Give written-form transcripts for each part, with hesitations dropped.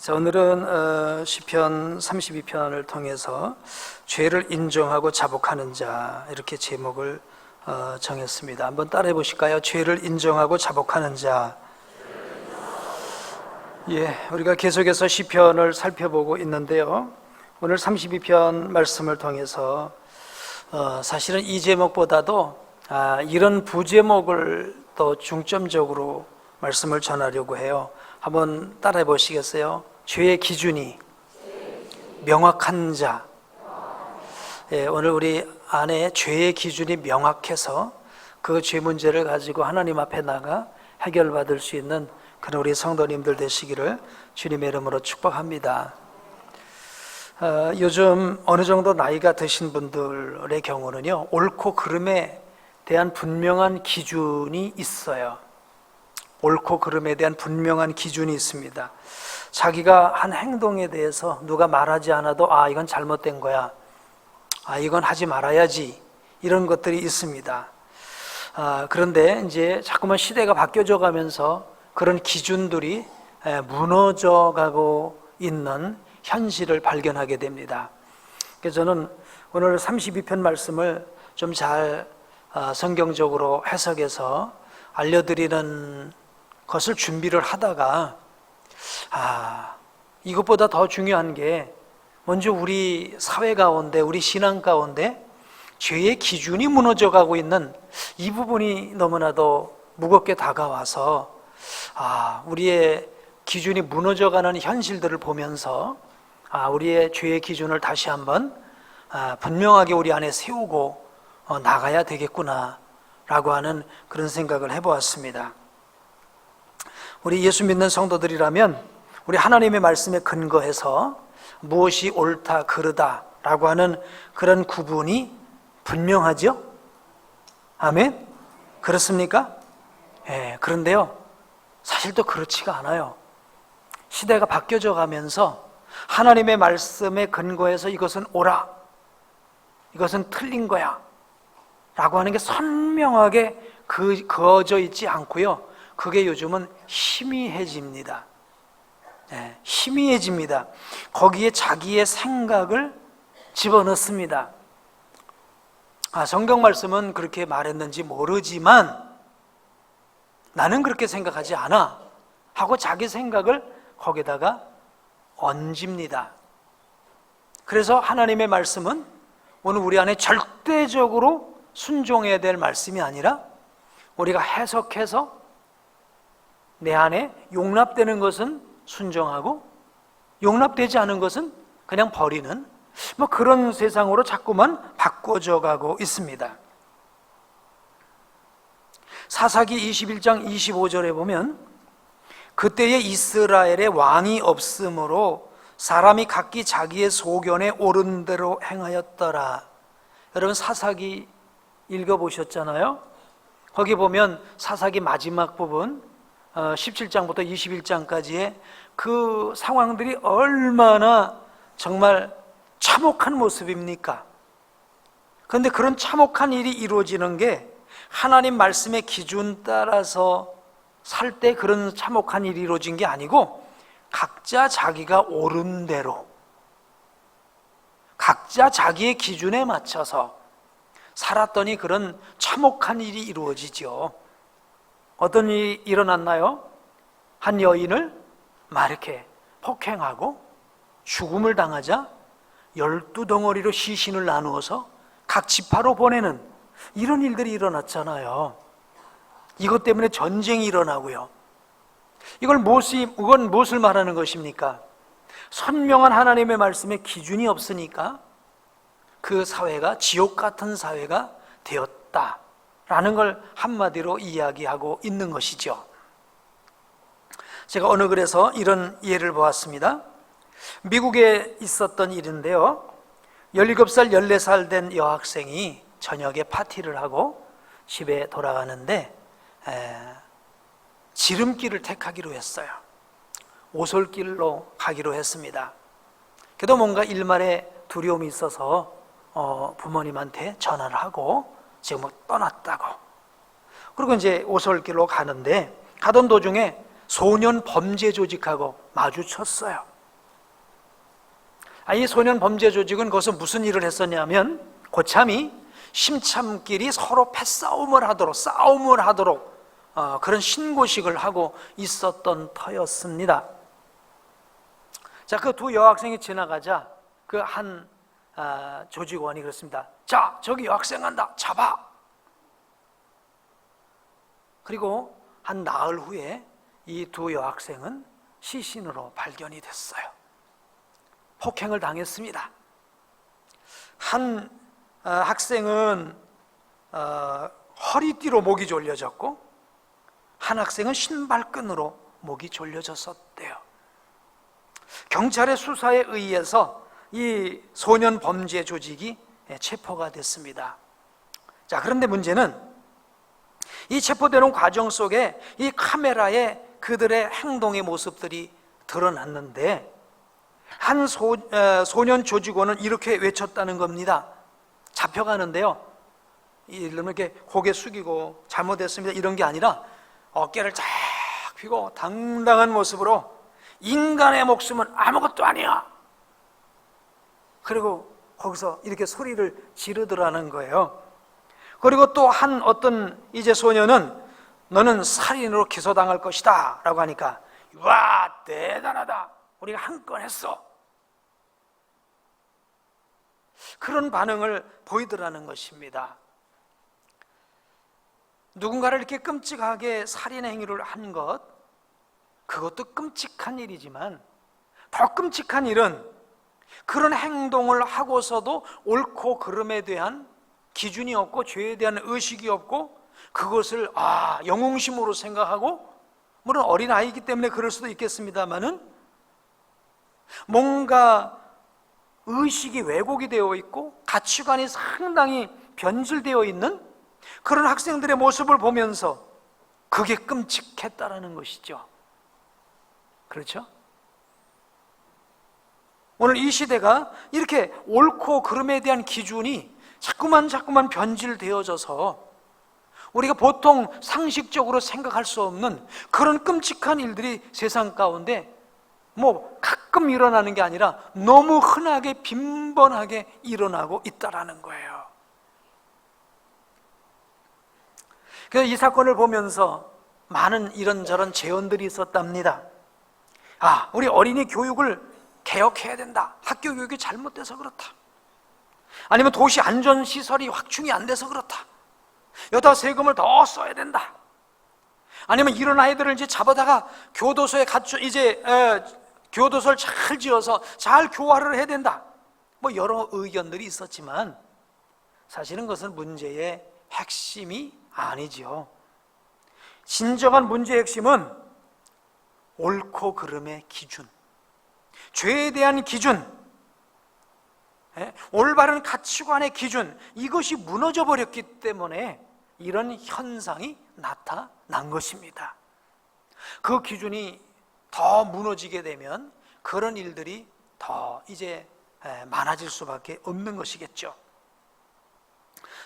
자, 오늘은 시편 32편을 통해서 죄를 인정하고 자복하는 자, 이렇게 제목을 정했습니다. 한번 따라해 보실까요? 죄를 인정하고 자복하는 자. 우리가 계속해서 시편을 살펴보고 있는데요, 오늘 32편 말씀을 통해서 사실은 이 제목보다도 이런 부제목을 더 중점적으로 말씀을 전하려고 해요. 한번 따라해 보시겠어요? 죄의 기준이 명확한 자. 오늘 우리 안에 죄의 기준이 명확해서 그 죄 문제를 가지고 하나님 앞에 나가 해결받을 수 있는 그런 우리 성도님들 되시기를 주님의 이름으로 축복합니다. 요즘 어느 정도 나이가 드신 분들의 경우는요, 옳고 그름에 대한 분명한 기준이 있어요. 옳고 그름에 대한 분명한 기준이 있습니다. 자기가 한 행동에 대해서 누가 말하지 않아도 이건 잘못된 거야, 이건 하지 말아야지, 이런 것들이 있습니다. 그런데 이제 자꾸만 시대가 바뀌어져 가면서 그런 기준들이 무너져 가고 있는 현실을 발견하게 됩니다. 그래서 저는 오늘 32편 말씀을 좀 잘 성경적으로 해석해서 알려드리는 것을 준비를 하다가 이것보다 더 중요한 게 먼저 우리 사회 가운데, 우리 신앙 가운데 죄의 기준이 무너져 가고 있는 이 부분이 너무나도 무겁게 다가와서 우리의 기준이 무너져가는 현실들을 보면서 우리의 죄의 기준을 다시 한번 분명하게 우리 안에 세우고 나가야 되겠구나 라고 하는 그런 생각을 해보았습니다. 우리 예수 믿는 성도들이라면 우리 하나님의 말씀에 근거해서 무엇이 옳다 그르다 라고 하는 그런 구분이 분명하죠? 아멘? 그렇습니까? 그런데요, 사실 또 그렇지가 않아요. 시대가 바뀌어져 가면서 하나님의 말씀에 근거해서 이것은 옳아, 이것은 틀린 거야 라고 하는 게 선명하게 그어져 있지 않고요, 그게 요즘은 희미해집니다. 희미해집니다. 거기에 자기의 생각을 집어넣습니다. 성경 말씀은 그렇게 말했는지 모르지만 나는 그렇게 생각하지 않아 하고 자기 생각을 거기다가 얹습니다. 그래서 하나님의 말씀은 오늘 우리 안에 절대적으로 순종해야 될 말씀이 아니라 우리가 해석해서 내 안에 용납되는 것은 순종하고 용납되지 않은 것은 그냥 버리는 그런 세상으로 자꾸만 바꿔져 가고 있습니다. 사사기 21장 25절에 보면 그때에 이스라엘에 왕이 없으므로 사람이 각기 자기의 소견에 옳은 대로 행하였더라. 여러분 사사기 읽어보셨잖아요? 거기 보면 사사기 마지막 부분 17장부터 21장까지의 그 상황들이 얼마나 정말 참혹한 모습입니까? 그런데 그런 참혹한 일이 이루어지는 게 하나님 말씀의 기준 따라서 살 때 그런 참혹한 일이 이루어진 게 아니고 각자 자기가 옳은 대로, 각자 자기의 기준에 맞춰서 살았더니 그런 참혹한 일이 이루어지죠. 어떤 일이 일어났나요? 한 여인을 이렇게 폭행하고 죽음을 당하자 12덩어리로 시신을 나누어서 각 지파로 보내는 이런 일들이 일어났잖아요. 이것 때문에 전쟁이 일어나고요. 이건 무엇을 말하는 것입니까? 선명한 하나님의 말씀에 기준이 없으니까 그 사회가 지옥 같은 사회가 되었다라는 걸 한마디로 이야기하고 있는 것이죠. 제가 어느 글에서 이런 예를 보았습니다. 미국에 있었던 일인데요, 17살, 14살 된 여학생이 저녁에 파티를 하고 집에 돌아가는데 지름길을 택하기로 했어요. 오솔길로 가기로 했습니다. 그래도 뭔가 일말의 두려움이 있어서 부모님한테 전화를 하고 지금 떠났다고. 그리고 이제 오솔길로 가는데 가던 도중에 소년 범죄 조직하고 마주쳤어요. 이 소년 범죄 조직은 거기서 무슨 일을 했었냐면 고참이 심참끼리 서로 패싸움을 하도록 그런 신고식을 하고 있었던 터였습니다. 자, 그 두 여학생이 지나가자 그 한 조직원이 그렇습니다. 자, 저기 여학생 간다. 잡아. 그리고 한 나흘 후에 이 두 여학생은 시신으로 발견이 됐어요. 폭행을 당했습니다. 한 학생은 허리띠로 목이 졸려졌고 한 학생은 신발끈으로 목이 졸려졌었대요. 경찰의 수사에 의해서 이 소년 범죄 조직이 체포가 됐습니다. 자, 그런데 문제는 이 체포되는 과정 속에 이 카메라에 그들의 행동의 모습들이 드러났는데 한 소년 조직원은 이렇게 외쳤다는 겁니다. 잡혀가는데요, 이렇게 고개 숙이고 잘못했습니다 이런 게 아니라 어깨를 쫙 펴고 당당한 모습으로 인간의 목숨은 아무것도 아니야. 그리고 거기서 이렇게 소리를 지르더라는 거예요. 그리고 또 한 어떤 이제 소년은 너는 살인으로 기소당할 것이다 라고 하니까 와, 대단하다, 우리가 한 건 했어, 그런 반응을 보이더라는 것입니다. 누군가를 이렇게 끔찍하게 살인 행위를 한 것, 그것도 끔찍한 일이지만 더 끔찍한 일은 그런 행동을 하고서도 옳고 그름에 대한 기준이 없고 죄에 대한 의식이 없고 그것을 영웅심으로 생각하고, 물론 어린아이이기 때문에 그럴 수도 있겠습니다마는 뭔가 의식이 왜곡이 되어 있고 가치관이 상당히 변질되어 있는 그런 학생들의 모습을 보면서 그게 끔찍했다라는 것이죠. 그렇죠? 오늘 이 시대가 이렇게 옳고 그름에 대한 기준이 자꾸만 변질되어져서 우리가 보통 상식적으로 생각할 수 없는 그런 끔찍한 일들이 세상 가운데 가끔 일어나는 게 아니라 너무 흔하게 빈번하게 일어나고 있다라는 거예요. 그래서 이 사건을 보면서 많은 이런저런 제언들이 있었답니다. 우리 어린이 교육을 개혁해야 된다. 학교 교육이 잘못돼서 그렇다. 아니면 도시 안전시설이 확충이 안 돼서 그렇다. 여기다 세금을 더 써야 된다. 아니면 이런 아이들을 이제 잡아다가 교도소에 교도소를 잘 지어서 잘 교화를 해야 된다. 여러 의견들이 있었지만 사실은 그것은 문제의 핵심이 아니죠. 진정한 문제의 핵심은 옳고 그름의 기준, 죄에 대한 기준, 올바른 가치관의 기준, 이것이 무너져 버렸기 때문에 이런 현상이 나타난 것입니다. 그 기준이 더 무너지게 되면 그런 일들이 더 이제 많아질 수밖에 없는 것이겠죠.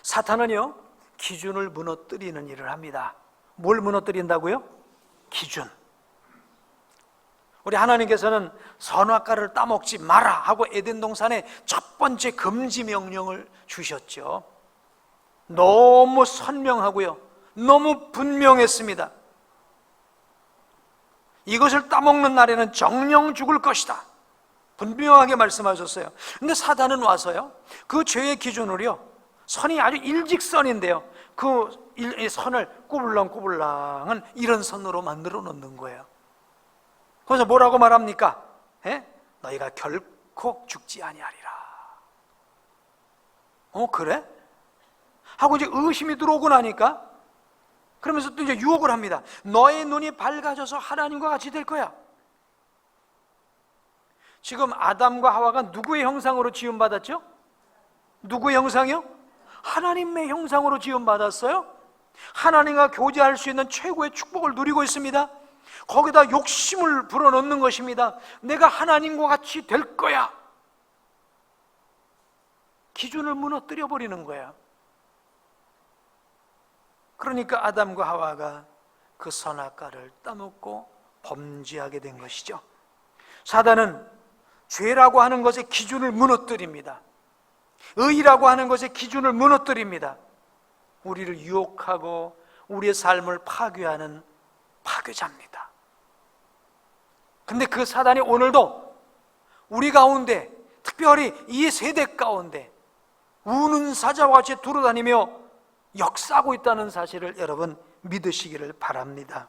사탄은요, 기준을 무너뜨리는 일을 합니다. 뭘 무너뜨린다고요? 기준. 우리 하나님께서는 선악과를 따먹지 마라 하고 에덴 동산에 첫 번째 금지 명령을 주셨죠. 너무 선명하고요, 너무 분명했습니다. 이것을 따먹는 날에는 정령 죽을 것이다, 분명하게 말씀하셨어요. 근데 사단은 와서요, 그 죄의 기준을요, 선이 아주 일직선인데요, 그 선을 꾸불랑꾸불랑은 이런 선으로 만들어 놓는 거예요. 그래서 뭐라고 말합니까? 너희가 결코 죽지 아니하리라. 그래? 하고 이제 의심이 들어오고 나니까 그러면서 또 이제 유혹을 합니다. 너의 눈이 밝아져서 하나님과 같이 될 거야. 지금 아담과 하와가 누구의 형상으로 지음받았죠? 누구의 형상이요? 하나님의 형상으로 지음받았어요. 하나님과 교제할 수 있는 최고의 축복을 누리고 있습니다. 거기다 욕심을 불어넣는 것입니다. 내가 하나님과 같이 될 거야. 기준을 무너뜨려 버리는 거야. 그러니까 아담과 하와가 그 선악과를 따먹고 범죄하게 된 것이죠. 사단은 죄라고 하는 것의 기준을 무너뜨립니다. 의라고 하는 것의 기준을 무너뜨립니다. 우리를 유혹하고 우리의 삶을 파괴하는 파괴자입니다. 근데 그 사단이 오늘도 우리 가운데, 특별히 이 세대 가운데 우는 사자와 같이 돌아다니며 역사하고 있다는 사실을 여러분 믿으시기를 바랍니다.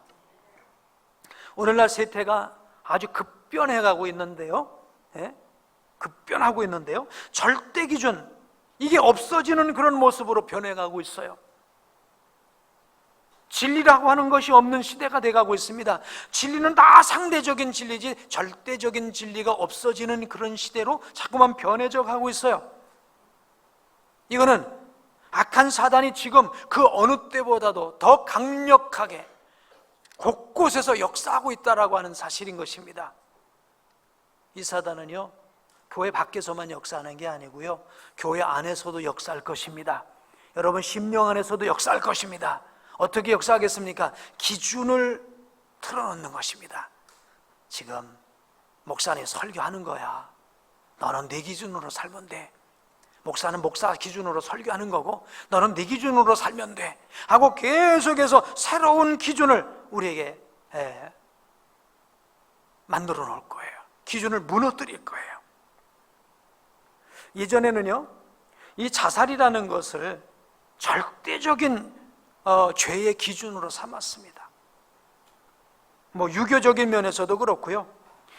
오늘날 세태가 아주 급변해가고 있는데요, 급변하고 있는데요, 절대 기준, 이게 없어지는 그런 모습으로 변해가고 있어요. 진리라고 하는 것이 없는 시대가 돼가고 있습니다. 진리는 다 상대적인 진리지 절대적인 진리가 없어지는 그런 시대로 자꾸만 변해져 가고 있어요. 이거는 악한 사단이 지금 그 어느 때보다도 더 강력하게 곳곳에서 역사하고 있다라고 하는 사실인 것입니다. 이 사단은요, 교회 밖에서만 역사하는 게 아니고요, 교회 안에서도 역사할 것입니다. 여러분 심령 안에서도 역사할 것입니다. 어떻게 역사하겠습니까? 기준을 틀어놓는 것입니다. 지금 목사님 설교하는 거야. 너는 네 기준으로 살면 돼. 목사는 목사 기준으로 설교하는 거고 너는 네 기준으로 살면 돼 하고 계속해서 새로운 기준을 우리에게 만들어 놓을 거예요. 기준을 무너뜨릴 거예요. 예전에는요, 이 자살이라는 것을 절대적인 죄의 기준으로 삼았습니다. 유교적인 면에서도 그렇고요,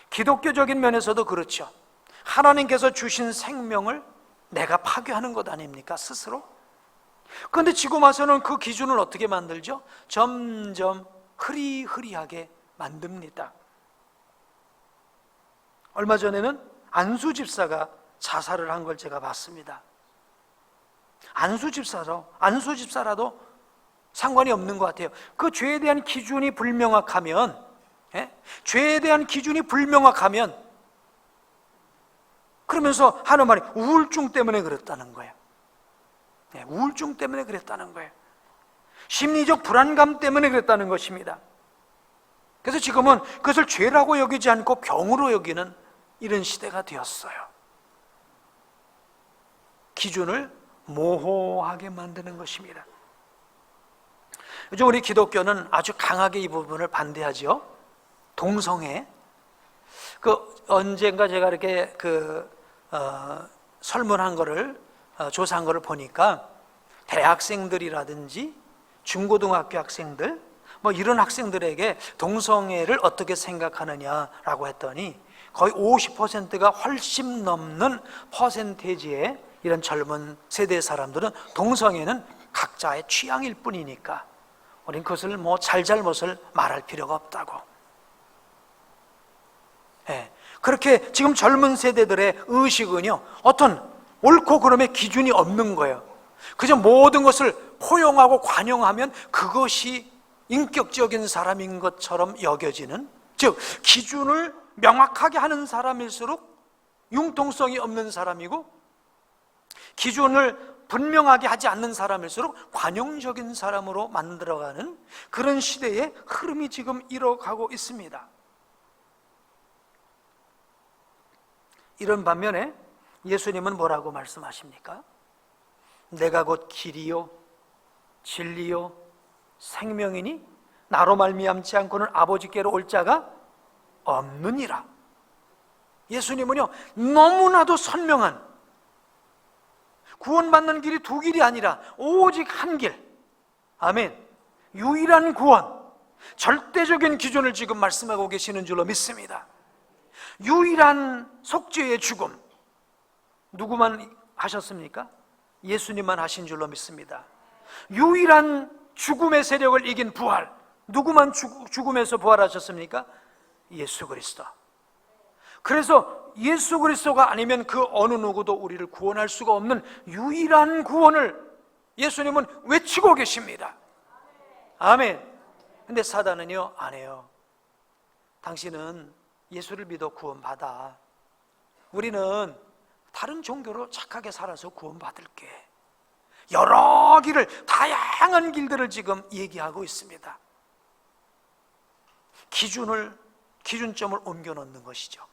기독교적인 면에서도 그렇죠. 하나님께서 주신 생명을 내가 파괴하는 것 아닙니까, 스스로? 그런데 지금 와서는 그 기준을 어떻게 만들죠? 점점 흐리흐리하게 만듭니다. 얼마 전에는 안수 집사가 자살을 한 걸 제가 봤습니다. 안수 집사라도 상관이 없는 것 같아요. 그 죄에 대한 기준이 불명확하면, 죄에 대한 기준이 불명확하면, 그러면서 하는 말이 우울증 때문에 그랬다는 거예요. 우울증 때문에 그랬다는 거예요. 심리적 불안감 때문에 그랬다는 것입니다. 그래서 지금은 그것을 죄라고 여기지 않고 병으로 여기는 이런 시대가 되었어요. 기준을 모호하게 만드는 것입니다. 요즘 우리 기독교는 아주 강하게 이 부분을 반대하죠. 동성애. 언젠가 제가 이렇게 설문한 거를, 조사한 거를 보니까 대학생들이라든지 중고등학교 학생들, 이런 학생들에게 동성애를 어떻게 생각하느냐라고 했더니 거의 50%가 훨씬 넘는 퍼센테이지의 이런 젊은 세대 사람들은 동성애는 각자의 취향일 뿐이니까 우린 그것을 잘잘못을 말할 필요가 없다고. 그렇게 지금 젊은 세대들의 의식은요, 어떤 옳고 그름의 기준이 없는 거예요. 그저 모든 것을 포용하고 관용하면 그것이 인격적인 사람인 것처럼 여겨지는, 즉 기준을 명확하게 하는 사람일수록 융통성이 없는 사람이고, 기준을 분명하게 하지 않는 사람일수록 관용적인 사람으로 만들어가는 그런 시대의 흐름이 지금 이뤄가고 있습니다. 이런 반면에 예수님은 뭐라고 말씀하십니까? 내가 곧 길이요 진리요 생명이니 나로 말미암지 않고는 아버지께로 올 자가 없느니라. 예수님은요, 너무나도 선명한, 구원받는 길이 두 길이 아니라 오직 한 길, 아멘, 유일한 구원, 절대적인 기준을 지금 말씀하고 계시는 줄로 믿습니다. 유일한 속죄의 죽음, 누구만 하셨습니까? 예수님만 하신 줄로 믿습니다. 유일한 죽음의 세력을 이긴 부활, 누구만 죽음에서 부활하셨습니까? 예수 그리스도. 그래서 예수 그리스도가 아니면 그 어느 누구도 우리를 구원할 수가 없는 유일한 구원을 예수님은 외치고 계십니다. 아멘. 근데 사단은요, 안 해요. 당신은 예수를 믿어 구원받아. 우리는 다른 종교로 착하게 살아서 구원받을게. 여러 길을, 다양한 길들을 지금 얘기하고 있습니다. 기준점을 옮겨 놓는 것이죠.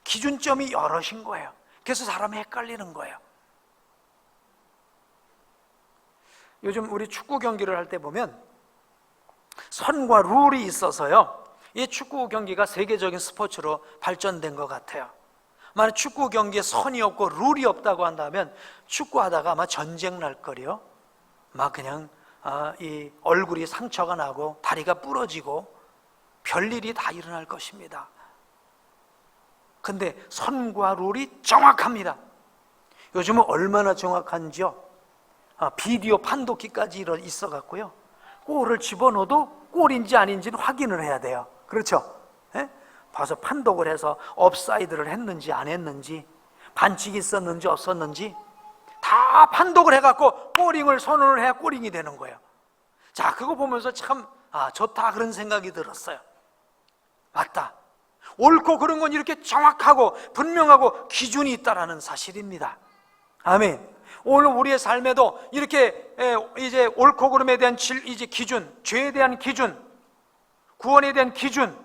기준점이 여럿인 거예요. 그래서 사람이 헷갈리는 거예요. 요즘 우리 축구 경기를 할 때 보면 선과 룰이 있어서요, 이 축구 경기가 세계적인 스포츠로 발전된 것 같아요. 만약 축구 경기에 선이 없고 룰이 없다고 한다면 축구하다가 아마 전쟁 날 거리요. 막 그냥 이 얼굴이 상처가 나고 다리가 부러지고 별일이 다 일어날 것입니다. 근데 선과 룰이 정확합니다. 요즘은 얼마나 정확한지요? 비디오 판독기까지 있어 갖고요, 골을 집어넣어도 골인지 아닌지는 확인을 해야 돼요. 그렇죠? 예? 봐서 판독을 해서 업사이드를 했는지 안 했는지, 반칙이 있었는지 없었는지 다 판독을 해갖고 골링을 선언을 해야 골링이 되는 거예요. 자, 그거 보면서 참 좋다 그런 생각이 들었어요. 맞다, 옳고 그른 건 이렇게 정확하고 분명하고 기준이 있다라는 사실입니다. 아멘. 오늘 우리의 삶에도 이렇게 이제 옳고 그름에 대한 이제 기준, 죄에 대한 기준, 구원에 대한 기준,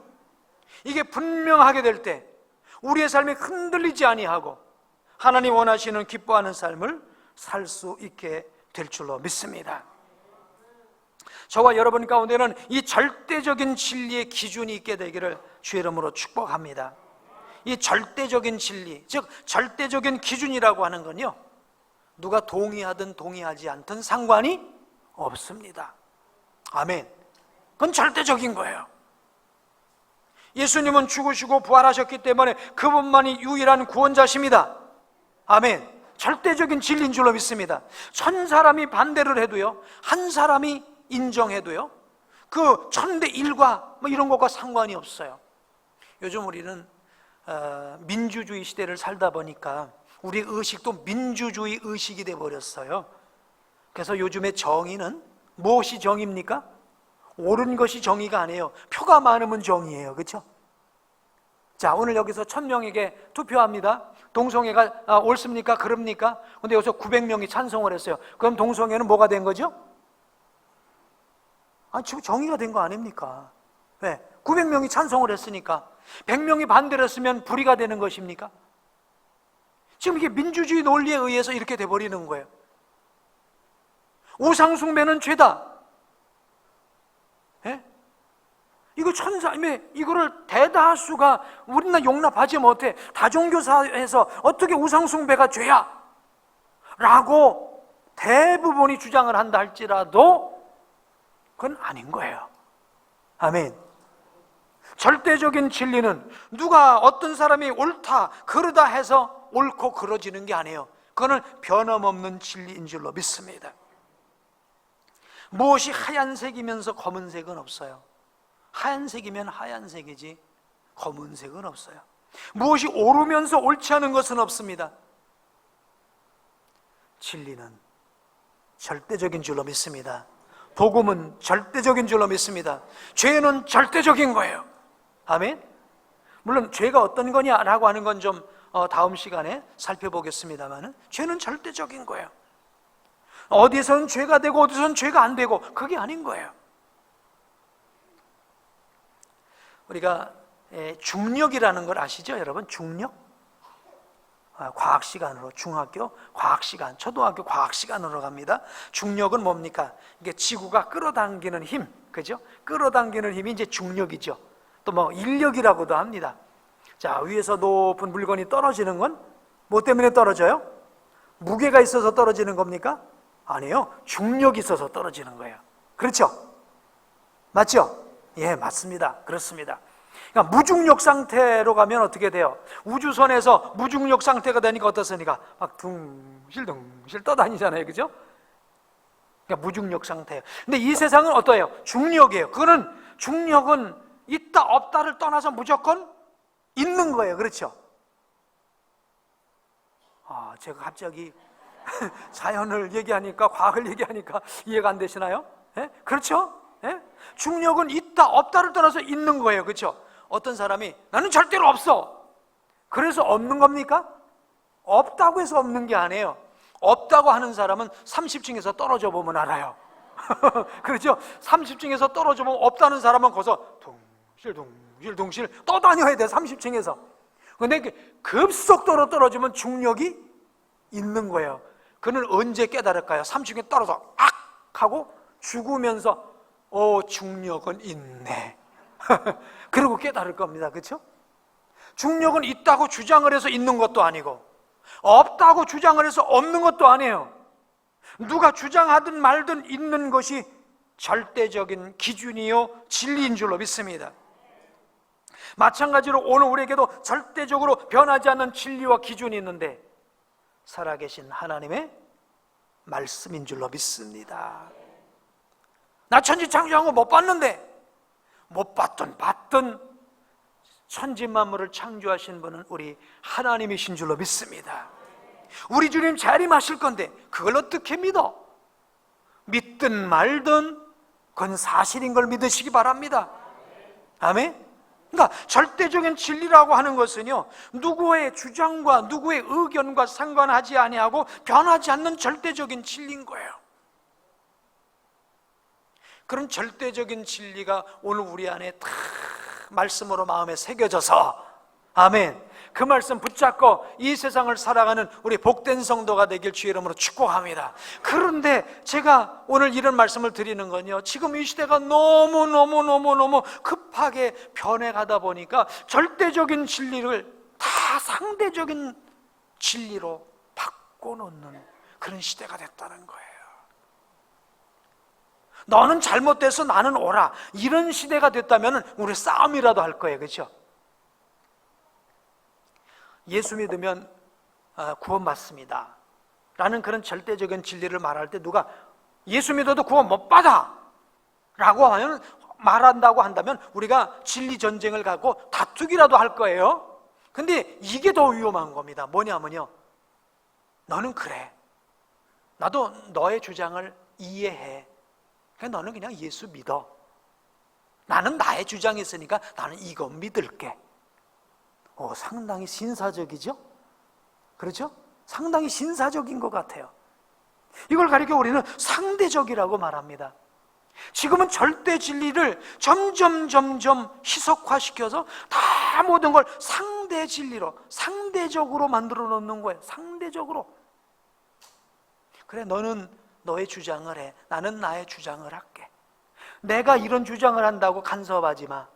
이게 분명하게 될 때 우리의 삶이 흔들리지 아니하고 하나님 원하시는 기뻐하는 삶을 살 수 있게 될 줄로 믿습니다. 저와 여러분 가운데는 이 절대적인 진리의 기준이 있게 되기를 주의 이름으로 축복합니다. 이 절대적인 진리, 즉 절대적인 기준이라고 하는 건요, 누가 동의하든 동의하지 않든 상관이 없습니다. 아멘. 그건 절대적인 거예요. 예수님은 죽으시고 부활하셨기 때문에 그분만이 유일한 구원자십니다. 아멘. 절대적인 진리인 줄로 믿습니다. 1000사람이 반대를 해도요, 한 사람이 인정해도요, 그 1000대 1과 뭐 이런 것과 상관이 없어요. 요즘 우리는 민주주의 시대를 살다 보니까 우리 의식도 민주주의 의식이 되어버렸어요. 그래서 요즘의 정의는 무엇이 정의입니까? 옳은 것이 정의가 아니에요. 표가 많으면 정의예요. 그렇죠? 자, 오늘 여기서 1000명에게 투표합니다. 동성애가 옳습니까? 그럽니까? 근데 여기서 900명이 찬성을 했어요. 그럼 동성애는 뭐가 된 거죠? 지금 정의가 된 거 아닙니까? 왜? 900명이 찬성을 했으니까. 100명이 반대를 했으면 불의가 되는 것입니까? 지금 이게 민주주의 논리에 의해서 이렇게 돼버리는 거예요. 우상숭배는 죄다. 예? 이거 이거를 대다수가 우리는 용납하지 못해. 다종교사에서 어떻게 우상숭배가 죄야? 라고 대부분이 주장을 한다 할지라도 그건 아닌 거예요. 아멘. 절대적인 진리는 누가 어떤 사람이 옳다, 그르다 해서 옳고 그러지는 게 아니에요. 그거는 변함없는 진리인 줄로 믿습니다. 무엇이 하얀색이면서 검은색은 없어요. 하얀색이면 하얀색이지 검은색은 없어요. 무엇이 옳으면서 옳지 않은 것은 없습니다. 진리는 절대적인 줄로 믿습니다. 복음은 절대적인 줄로 믿습니다. 죄는 절대적인 거예요. 아멘. 물론 죄가 어떤 거냐라고 하는 건 좀 다음 시간에 살펴보겠습니다만, 죄는 절대적인 거예요. 어디서는 죄가 되고 어디서는 죄가 안 되고, 그게 아닌 거예요. 우리가 중력이라는 걸 아시죠, 여러분? 중력? 과학 시간으로, 중학교 과학 시간, 초등학교 과학 시간으로 갑니다. 중력은 뭡니까? 이게 지구가 끌어당기는 힘, 그죠? 끌어당기는 힘이 이제 중력이죠. 또 뭐 인력이라고도 합니다. 자, 위에서 높은 물건이 떨어지는 건 뭐 때문에 떨어져요? 무게가 있어서 떨어지는 겁니까? 아니에요. 중력이 있어서 떨어지는 거예요. 그렇죠? 맞죠? 예, 맞습니다. 그렇습니다. 그러니까 무중력 상태로 가면 어떻게 돼요? 우주선에서 무중력 상태가 되니까 어떻습니까? 막 둥실둥실 떠다니잖아요. 그죠? 그러니까 무중력 상태예요. 근데 이 세상은 어떠해요? 중력이에요. 중력은 있다 없다를 떠나서 무조건 있는 거예요. 그렇죠? 제가 갑자기 자연을 얘기하니까, 과학을 얘기하니까 이해가 안 되시나요? 예? 그렇죠? 예? 중력은 있다 없다를 떠나서 있는 거예요. 그렇죠? 어떤 사람이 나는 절대로 없어, 그래서 없는 겁니까? 없다고 해서 없는 게 아니에요. 없다고 하는 사람은 30층에서 떨어져 보면 알아요. 그렇죠? 30층에서 떨어져 보면 없다는 사람은 거기서 둥실둥실 떠다녀야 돼. 30층에서. 근데 급속도로 떨어지면 중력이 있는 거예요. 그는 언제 깨달을까요? 3층에 떨어져 악 하고 죽으면서 중력은 있네. 그러고 깨달을 겁니다. 그렇죠? 중력은 있다고 주장을 해서 있는 것도 아니고 없다고 주장을 해서 없는 것도 아니에요. 누가 주장하든 말든 있는 것이 절대적인 기준이요 진리인 줄로 믿습니다. 마찬가지로 오늘 우리에게도 절대적으로 변하지 않는 진리와 기준이 있는데 살아계신 하나님의 말씀인 줄로 믿습니다. 나 천지창조한 거 못 봤는데, 못 봤든 봤든 천지 만물을 창조하신 분은 우리 하나님이신 줄로 믿습니다. 우리 주님 재림하실 건데 그걸 어떻게 믿어? 믿든 말든 그건 사실인 걸 믿으시기 바랍니다. 아멘. 그러니까 절대적인 진리라고 하는 것은요, 누구의 주장과 누구의 의견과 상관하지 아니하고 변하지 않는 절대적인 진리인 거예요. 그런 절대적인 진리가 오늘 우리 안에 다 말씀으로 마음에 새겨져서, 아멘, 그 말씀 붙잡고 이 세상을 살아가는 우리 복된 성도가 되길 주의 이름으로 축복합니다. 그런데 제가 오늘 이런 말씀을 드리는 건요, 지금 이 시대가 너무 급하게 변해가다 보니까 절대적인 진리를 다 상대적인 진리로 바꿔놓는 그런 시대가 됐다는 거예요. 너는 잘못돼서 나는 옳아, 이런 시대가 됐다면 우리 싸움이라도 할 거예요. 그렇죠? 예수 믿으면 구원받습니다 라는 그런 절대적인 진리를 말할 때 누가 예수 믿어도 구원 못 받아 라고 하면, 말한다고 한다면 우리가 진리 전쟁을 갖고 다투기라도 할 거예요. 근데 이게 더 위험한 겁니다. 뭐냐면요, 너는 그래, 나도 너의 주장을 이해해, 그러니까 너는 그냥 예수 믿어, 나는 나의 주장이 있으니까 나는 이거 믿을게. 상당히 신사적이죠? 그렇죠? 상당히 신사적인 것 같아요. 이걸 가리켜 우리는 상대적이라고 말합니다. 지금은 절대 진리를 점점 희석화시켜서 다 모든 걸 상대 진리로, 상대적으로 만들어 놓는 거예요. 상대적으로. 그래, 너는 너의 주장을 해, 나는 나의 주장을 할게. 내가 이런 주장을 한다고 간섭하지 마.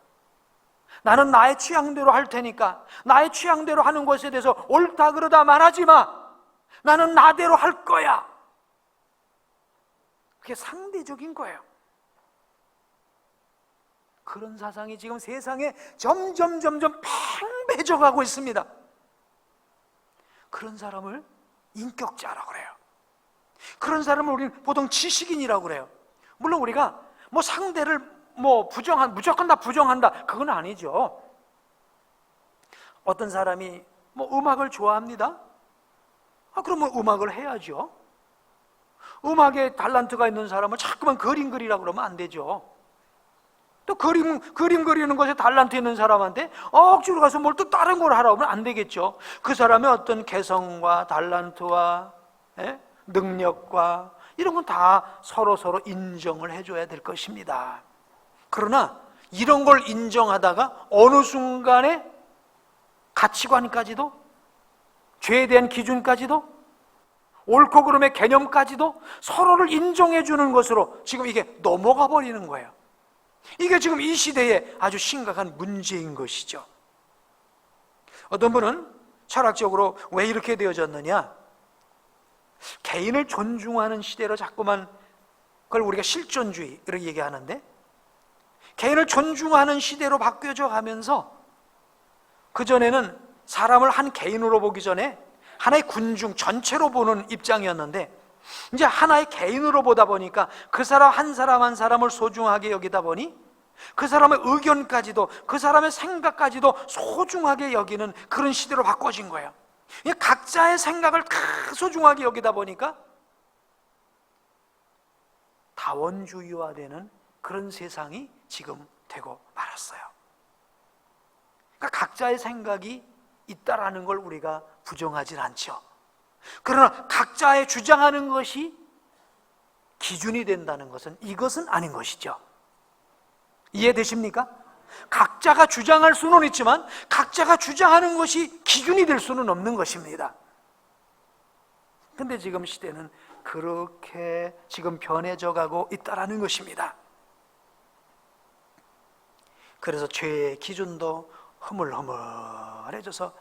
나는 나의 취향대로 할 테니까 나의 취향대로 하는 것에 대해서 옳다 그러다 말하지 마. 나는 나대로 할 거야. 그게 상대적인 거예요. 그런 사상이 지금 세상에 점점 팽배해져가고 있습니다. 그런 사람을 인격자라고 그래요. 그런 사람을 우리는 보통 지식인이라고 그래요. 물론 우리가 상대를 무조건 다 부정한다, 그건 아니죠. 어떤 사람이 음악을 좋아합니다. 그러면 음악을 해야죠. 음악에 달란트가 있는 사람은 자꾸만 그림 그리라고 그러면 안 되죠. 또 그림 그리는 것에 달란트 있는 사람한테 억지로 가서 뭘 또 다른 걸 하라고 하면 안 되겠죠. 그 사람의 어떤 개성과 달란트와 능력과 이런 건 다 서로 인정을 해줘야 될 것입니다. 그러나 이런 걸 인정하다가 어느 순간에 가치관까지도, 죄에 대한 기준까지도, 옳고 그름의 개념까지도 서로를 인정해 주는 것으로 지금 이게 넘어가 버리는 거예요. 이게 지금 이 시대에 아주 심각한 문제인 것이죠. 어떤 분은 철학적으로 왜 이렇게 되어졌느냐, 개인을 존중하는 시대로 자꾸만, 그걸 우리가 실존주의 이렇게 얘기하는데, 개인을 존중하는 시대로 바뀌어져 가면서, 그전에는 사람을 한 개인으로 보기 전에 하나의 군중 전체로 보는 입장이었는데, 이제 하나의 개인으로 보다 보니까 그 사람 한 사람을 소중하게 여기다 보니 그 사람의 의견까지도, 그 사람의 생각까지도 소중하게 여기는 그런 시대로 바꿔진 거예요. 각자의 생각을 다 소중하게 여기다 보니까 다원주의화되는 그런 세상이 지금 되고 말았어요. 그러니까 각자의 생각이 있다라는 걸 우리가 부정하진 않죠. 그러나 각자의 주장하는 것이 기준이 된다는 것은, 이것은 아닌 것이죠. 이해되십니까? 각자가 주장할 수는 있지만 각자가 주장하는 것이 기준이 될 수는 없는 것입니다. 근데 지금 시대는 그렇게 지금 변해져 가고 있다라는 것입니다. 그래서 죄의 기준도 흐물흐물해져서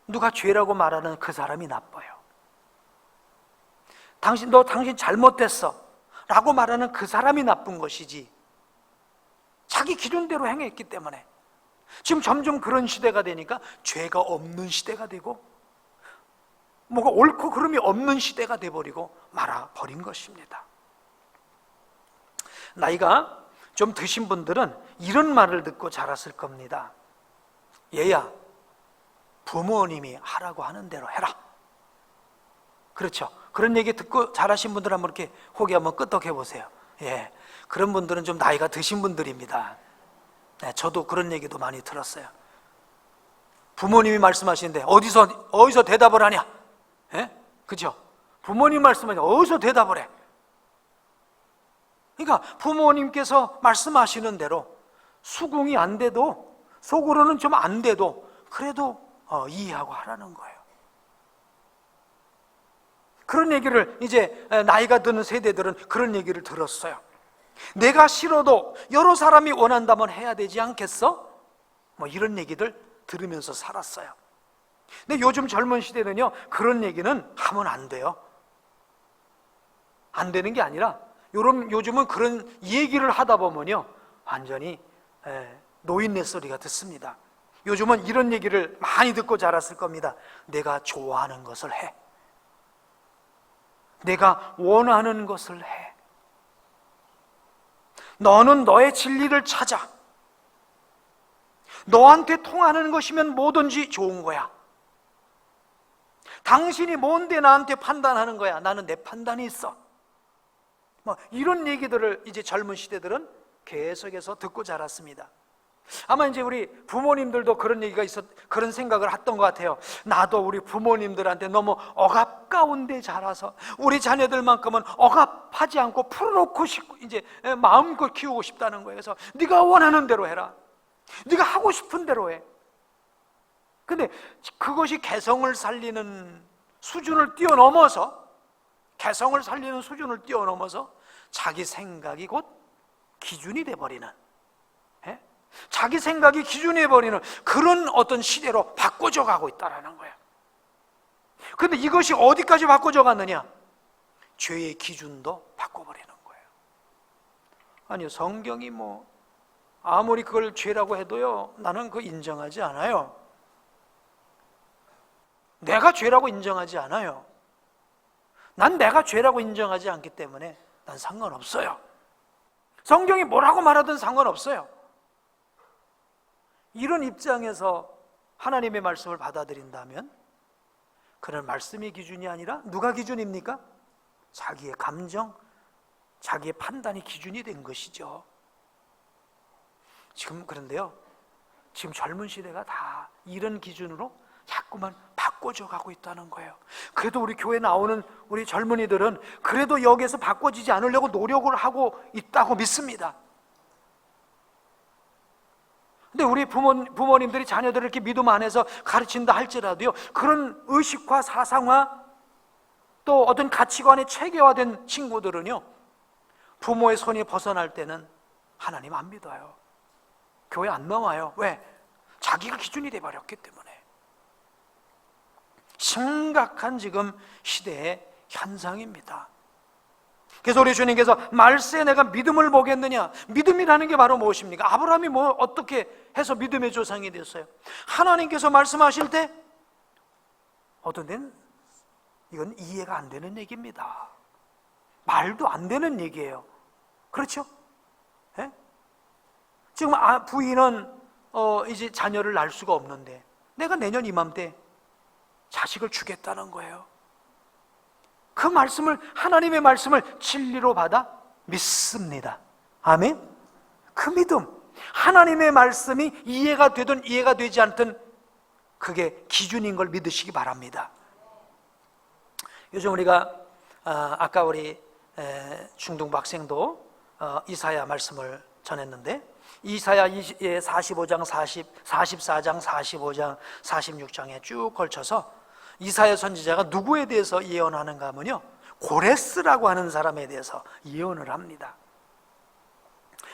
누가 죄라고 말하는 그 사람이 나빠요. 당신 잘못됐어 라고 말하는 그 사람이 나쁜 것이지, 자기 기준대로 행했기 때문에 지금 점점 그런 시대가 되니까 죄가 없는 시대가 되고 뭐가 옳고 그름이 없는 시대가 돼버리고 말아버린 것입니다. 나이가 좀 드신 분들은 이런 말을 듣고 자랐을 겁니다. 얘야, 부모님이 하라고 하는 대로 해라. 그렇죠? 그런 얘기 듣고 자라신 분들 한번 이렇게 호기 한번 끄덕해 보세요. 예, 그런 분들은 좀 나이가 드신 분들입니다. 네, 저도 그런 얘기도 많이 들었어요. 부모님이 말씀하시는데 어디서 대답을 하냐? 예? 그죠? 부모님 말씀하시는데 어디서 대답을 해? 그러니까 부모님께서 말씀하시는 대로 수긍이 안 돼도, 속으로는 좀 안 돼도 그래도 이해하고 하라는 거예요. 그런 얘기를 이제 나이가 드는 세대들은 그런 얘기를 들었어요. 내가 싫어도 여러 사람이 원한다면 해야 되지 않겠어? 뭐 이런 얘기들 들으면서 살았어요. 근데 요즘 젊은 시대는요, 그런 얘기는 하면 안 돼요. 안 되는 게 아니라 요즘은 그런 얘기를 하다 보면요 완전히 노인네 소리가 듣습니다. 요즘은 이런 얘기를 많이 듣고 자랐을 겁니다. 내가 좋아하는 것을 해. 내가 원하는 것을 해. 너는 너의 진리를 찾아. 너한테 통하는 것이면 뭐든지 좋은 거야. 당신이 뭔데 나한테 판단하는 거야. 나는 내 판단이 있어. 뭐 이런 얘기들을 이제 젊은 시대들은 계속해서 듣고 자랐습니다. 아마 이제 우리 부모님들도 그런 얘기가 그런 생각을 했던 것 같아요. 나도 우리 부모님들한테 너무 억압 가운데 자라서 우리 자녀들만큼은 억압하지 않고 풀어놓고 싶고 이제 마음껏 키우고 싶다는 거예요. 그래서 네가 원하는 대로 해라. 네가 하고 싶은 대로 해. 근데 그것이 개성을 살리는 수준을 뛰어넘어서 자기 생각이 곧 기준이 돼버리는, 자기 생각이 기준이 돼버리는 그런 어떤 시대로 바꿔져 가고 있다는 거예요. 그런데 이것이 어디까지 바꿔져 갔느냐? 죄의 기준도 바꿔버리는 거예요. 아니요, 성경이 뭐 아무리 그걸 죄라고 해도요 나는 그거 인정하지 않아요. 내가 죄라고 인정하지 않아요. 난 내가 죄라고 인정하지 않기 때문에 난 상관없어요. 성경이 뭐라고 말하든 상관없어요. 이런 입장에서 하나님의 말씀을 받아들인다면 그런 말씀이 기준이 아니라 누가 기준입니까? 자기의 감정, 자기의 판단이 기준이 된 것이죠. 그런데요, 지금 젊은 시대가 다 이런 기준으로 자꾸만 바꿔져 가고 있다는 거예요. 그래도 우리 교회 나오는 우리 젊은이들은 그래도 여기에서 바꿔지지 않으려고 노력을 하고 있다고 믿습니다. 근데 우리 부모님들이 자녀들을 이렇게 믿음 안에서 가르친다 할지라도요, 그런 의식화, 사상화, 또 어떤 가치관에 체계화된 친구들은요, 부모의 손이 벗어날 때는 하나님 안 믿어요. 교회 안 나와요. 왜? 자기가 기준이 돼버렸기 때문에. 심각한 지금 시대의 현상입니다. 그래서 우리 주님께서 말세에 내가 믿음을 보겠느냐? 믿음이라는 게 바로 무엇입니까? 아브라함이 뭐 어떻게 해서 믿음의 조상이 됐어요? 하나님께서 말씀하실 때 어떤 데는 이건 이해가 안 되는 얘기입니다. 말도 안 되는 얘기예요. 그렇죠? 예? 지금 부인은 이제 자녀를 낳을 수가 없는데 내가 내년 이맘때 자식을 주겠다는 거예요. 그 말씀을, 하나님의 말씀을 진리로 받아 믿습니다. 아멘? 그 믿음, 하나님의 말씀이 이해가 되든 이해가 되지 않든 그게 기준인 걸 믿으시기 바랍니다. 요즘 우리가 아까 우리 중등부 학생도 이사야 말씀을 전했는데 이사야 45장, 44장, 45장, 46장에 쭉 걸쳐서 이사야 선지자가 누구에 대해서 예언하는가 하면요, 고레스라고 하는 사람에 대해서 예언을 합니다.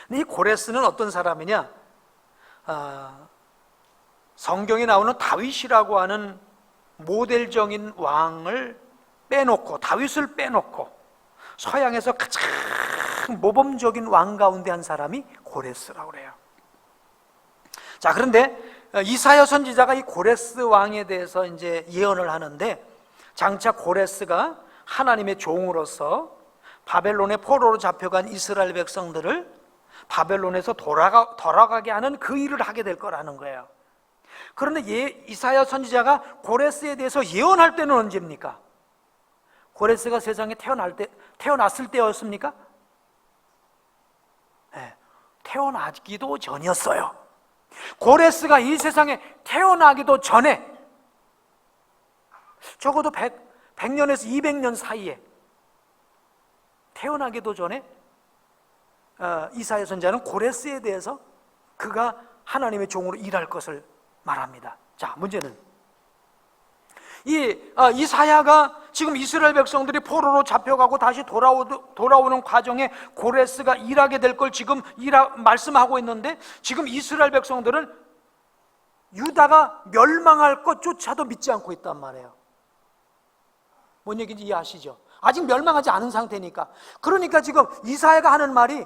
근데 이 고레스는 어떤 사람이냐? 성경에 나오는 다윗이라고 하는 모델적인 왕을 빼놓고, 다윗을 빼놓고 서양에서 가장 모범적인 왕 가운데 한 사람이 고레스라고 그래요. 자, 그런데 이사야 선지자가 이 고레스 왕에 대해서 이제 예언을 하는데, 장차 고레스가 하나님의 종으로서 바벨론의 포로로 잡혀간 이스라엘 백성들을 바벨론에서 돌아가게 하는 그 일을 하게 될 거라는 거예요. 그런데 이사야 선지자가 고레스에 대해서 예언할 때는 언제입니까? 고레스가 세상에 태어났을 때였습니까? 네, 태어나기도 전이었어요. 고레스가 이 세상에 태어나기도 전에, 적어도 100년에서 200년 사이에, 태어나기도 전에 이사야 선지자는 고레스에 대해서 그가 하나님의 종으로 일할 것을 말합니다. 자, 문제는 이사야가 지금 이스라엘 백성들이 포로로 잡혀가고 다시 돌아오는 과정에 고레스가 일하게 될 걸 지금 말씀하고 있는데, 지금 이스라엘 백성들은 유다가 멸망할 것조차도 믿지 않고 있단 말이에요. 뭔 얘기인지 이해하시죠? 아직 멸망하지 않은 상태니까. 그러니까 지금 이사야가 하는 말이,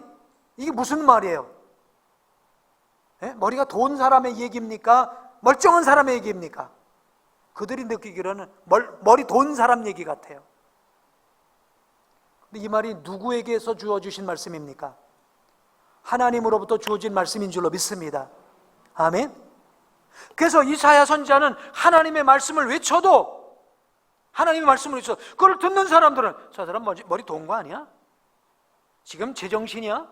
이게 무슨 말이에요? 머리가 돈 사람의 얘기입니까? 멀쩡한 사람의 얘기입니까? 그들이 느끼기로는 머리 돈 사람 얘기 같아요. 근데 이 말이 누구에게서 주어주신 말씀입니까? 하나님으로부터 주어진 말씀인 줄로 믿습니다. 아멘. 그래서 이사야 선지자는 하나님의 말씀을 외쳐도, 하나님의 말씀을 외쳐도 그걸 듣는 사람들은, 저 사람 머리 돈 거 아니야? 지금 제정신이야?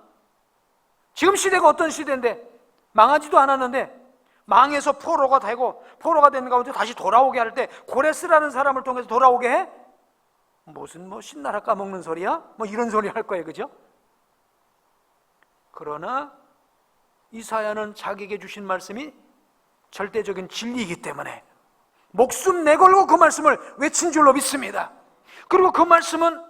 지금 시대가 어떤 시대인데, 망하지도 않았는데 망해서 포로가 되는 가운데 다시 돌아오게 할 때 고레스라는 사람을 통해서 돌아오게 해? 무슨 신나라 까먹는 소리야? 이런 소리 할 거예요, 그죠? 그러나 이사야는 자기에게 주신 말씀이 절대적인 진리이기 때문에 목숨 내걸고 그 말씀을 외친 줄로 믿습니다. 그리고 그 말씀은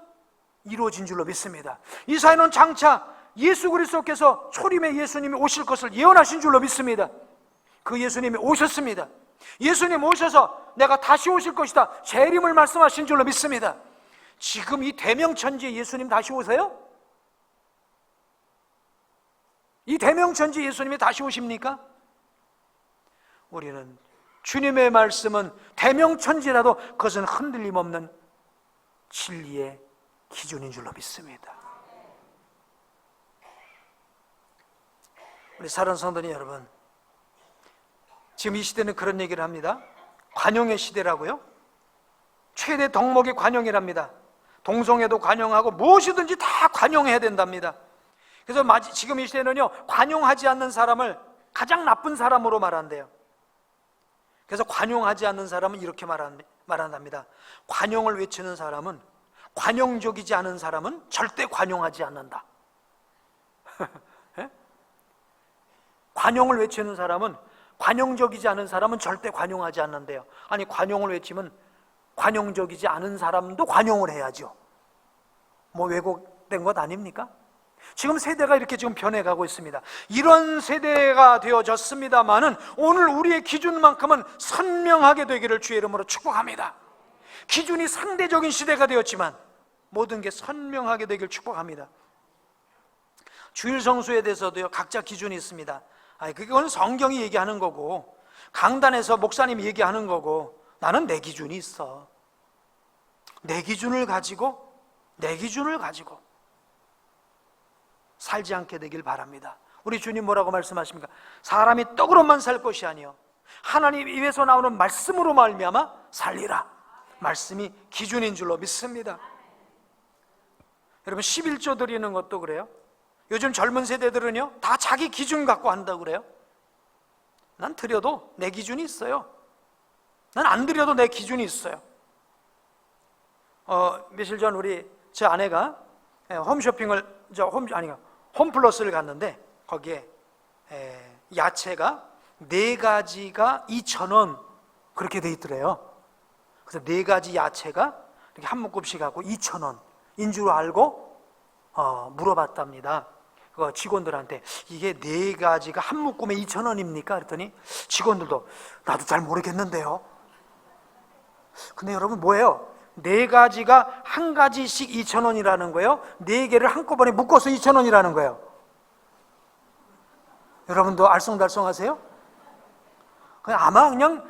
이루어진 줄로 믿습니다. 이사야는 장차 예수 그리스도께서 초림의 예수님이 오실 것을 예언하신 줄로 믿습니다. 그 예수님이 오셨습니다. 예수님 오셔서 내가 다시 오실 것이다, 재림을 말씀하신 줄로 믿습니다. 지금 이 대명천지에 예수님 다시 오세요? 이 대명천지에 예수님이 다시 오십니까? 우리는 주님의 말씀은 대명천지라도 그것은 흔들림 없는 진리의 기준인 줄로 믿습니다. 우리 사랑하는 성도님 여러분, 지금 이 시대는 그런 얘기를 합니다. 관용의 시대라고요. 최대 덕목이 관용이랍니다. 동성애도 관용하고 무엇이든지 다 관용해야 된답니다. 그래서 지금 이 시대는요, 관용하지 않는 사람을 가장 나쁜 사람으로 말한대요. 그래서 관용하지 않는 사람은 이렇게 말한답니다. 관용을 외치는 사람은, 관용적이지 않은 사람은 절대 관용하지 않는다. 관용을 외치는 사람은, 관용적이지 않은 사람은 절대 관용하지 않는데요. 아니, 관용을 외치면 관용적이지 않은 사람도 관용을 해야죠. 왜곡된 것 아닙니까? 지금 세대가 이렇게 지금 변해가고 있습니다. 이런 세대가 되어졌습니다마는 오늘 우리의 기준만큼은 선명하게 되기를 주의 이름으로 축복합니다. 기준이 상대적인 시대가 되었지만 모든 게 선명하게 되기를 축복합니다. 주일 성수에 대해서도요, 각자 기준이 있습니다. 그건 성경이 얘기하는 거고, 강단에서 목사님이 얘기하는 거고, 나는 내 기준이 있어. 내 기준을 가지고 살지 않게 되길 바랍니다. 우리 주님 뭐라고 말씀하십니까? 사람이 떡으로만 살 것이 아니요 하나님 입에서 나오는 말씀으로 말미암아 살리라. 말씀이 기준인 줄로 믿습니다. 여러분, 11조 드리는 것도 그래요. 요즘 젊은 세대들은요, 다 자기 기준 갖고 한다고 그래요. 난 드려도 내 기준이 있어요. 난 안 드려도 내 기준이 있어요. 며칠 전 제 아내가 홈플러스를 갔는데 거기에 야채가 4가지가 2,000원 그렇게 돼 있더래요. 그래서 4가지 야채가 이렇게 한 묶음씩 하고 2,000원인 줄 알고 물어봤답니다. 그 직원들한테 이게 4가지가 한 묶음에 2,000원입니까? 그랬더니 직원들도 나도 잘 모르겠는데요. 근데 여러분 뭐예요? 4가지가 한 가지씩 2,000원이라는 거예요. 4개를 한꺼번에 묶어서 2,000원이라는 거예요. 여러분도 알쏭달쏭하세요? 아마 그냥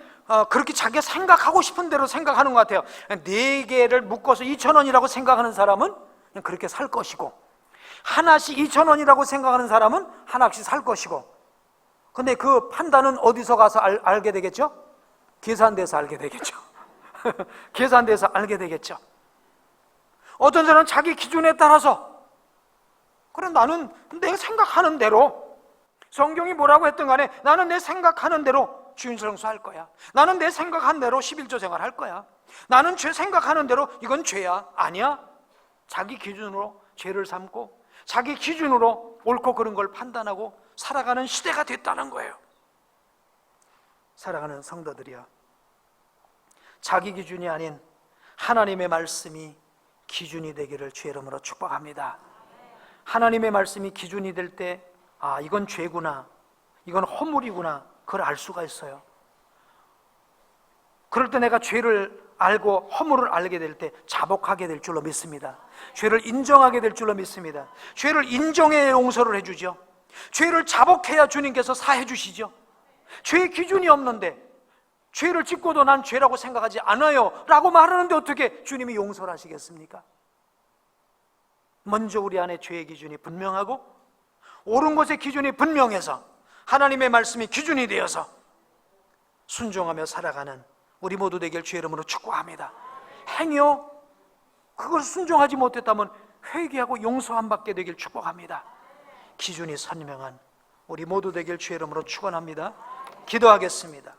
그렇게 자기가 생각하고 싶은 대로 생각하는 것 같아요. 4개를 묶어서 2,000원이라고 생각하는 사람은 그냥 그렇게 살 것이고, 하나씩 2,000원이라고 생각하는 사람은 하나씩 살 것이고. 근데 그 판단은 어디서 가서 알게 되겠죠? 계산대에서 알게 되겠죠. 계산대에서 알게 되겠죠. 어떤 사람은 자기 기준에 따라서, 그래 나는 내가 생각하는 대로, 성경이 뭐라고 했든 간에 나는 내 생각하는 대로 주인성수할 거야. 나는 내 생각한 대로 11조 생활할 거야. 나는 죄 생각하는 대로 이건 죄야. 아니야. 자기 기준으로 죄를 삼고 자기 기준으로 옳고 그른 걸 판단하고 살아가는 시대가 됐다는 거예요. 살아가는 성도들이여, 자기 기준이 아닌 하나님의 말씀이 기준이 되기를 주의 이름으로 축복합니다. 하나님의 말씀이 기준이 될 때 이건 죄구나, 이건 허물이구나, 그걸 알 수가 있어요. 그럴 때 내가 죄를 알고 허물을 알게 될 때 자복하게 될 줄로 믿습니다. 죄를 인정하게 될 줄로 믿습니다. 죄를 인정해야 용서를 해주죠. 죄를 자복해야 주님께서 사해 주시죠. 죄의 기준이 없는데 죄를 짓고도 난 죄라고 생각하지 않아요 라고 말하는데 어떻게 주님이 용서를 하시겠습니까? 먼저 우리 안에 죄의 기준이 분명하고 옳은 것의 기준이 분명해서 하나님의 말씀이 기준이 되어서 순종하며 살아가는 우리 모두 되길 주의 이름으로 축복합니다. 행여 그걸 순종하지 못했다면 회개하고 용서 안 받게 되길 축복합니다. 기준이 선명한 우리 모두 되길 주의 이름으로 축원합니다. 기도하겠습니다.